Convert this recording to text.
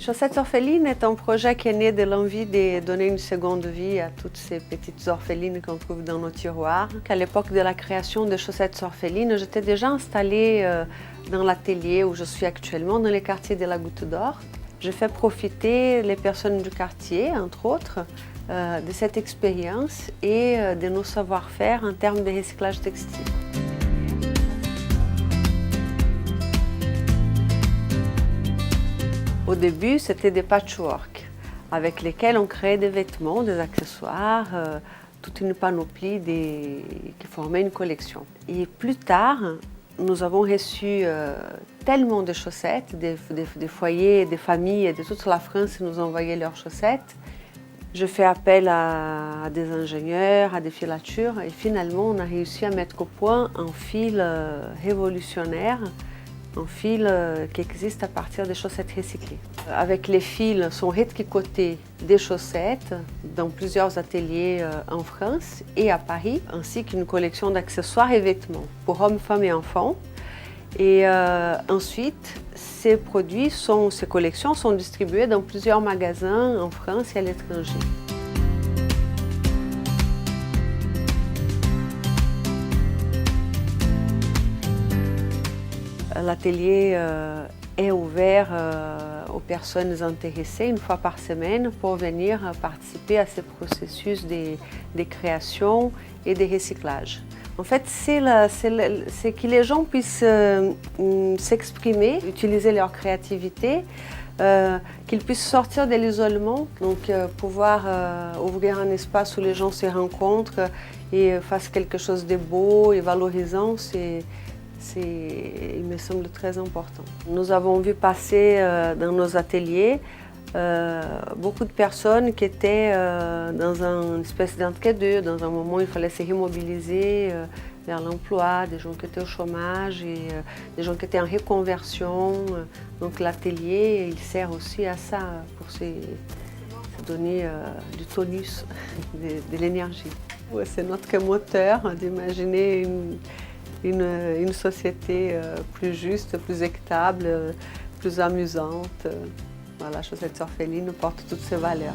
Chaussettes Orphelines est un projet qui est né de l'envie de donner une seconde vie à toutes ces petites orphelines qu'on trouve dans nos tiroirs. À l'époque de la création de Chaussettes Orphelines, j'étais déjà installée dans l'atelier où je suis actuellement, dans les quartiers de la Goutte d'Or. Je fais profiter les personnes du quartier, entre autres, de cette expérience et de nos savoir-faire en termes de recyclage textile. Au début, c'était des patchwork avec lesquels on créait des vêtements, des accessoires, toute une panoplie qui formait une collection. Et plus tard, nous avons reçu tellement de chaussettes, des foyers, des familles de toute la France qui nous envoyaient leurs chaussettes. Je fais appel à des ingénieurs, à des filatures et finalement on a réussi à mettre au point un fil révolutionnaire, un fil qui existe à partir des chaussettes recyclées. Avec les fils sont retricotés des chaussettes dans plusieurs ateliers en France et à Paris, ainsi qu'une collection d'accessoires et vêtements pour hommes, femmes et enfants. Et ensuite, ces collections sont distribuées dans plusieurs magasins en France et à l'étranger. L'atelier est ouvert aux personnes intéressées une fois par semaine pour venir participer à ce processus de création et de recyclage. En fait, c'est que les gens puissent s'exprimer, utiliser leur créativité, qu'ils puissent sortir de l'isolement, donc pouvoir ouvrir un espace où les gens se rencontrent et fassent quelque chose de beau et valorisant. Il me semble très important. Nous avons vu passer dans nos ateliers beaucoup de personnes qui étaient dans une espèce d'entre-deux, dans un moment où il fallait se remobiliser vers l'emploi, des gens qui étaient au chômage et des gens qui étaient en reconversion. Donc l'atelier, il sert aussi à ça, pour se donner du tonus, de l'énergie. Ouais, c'est notre moteur d'imaginer une société plus juste, plus équitable, plus amusante. Voilà, Chaussettes Orphelines porte toutes ces valeurs.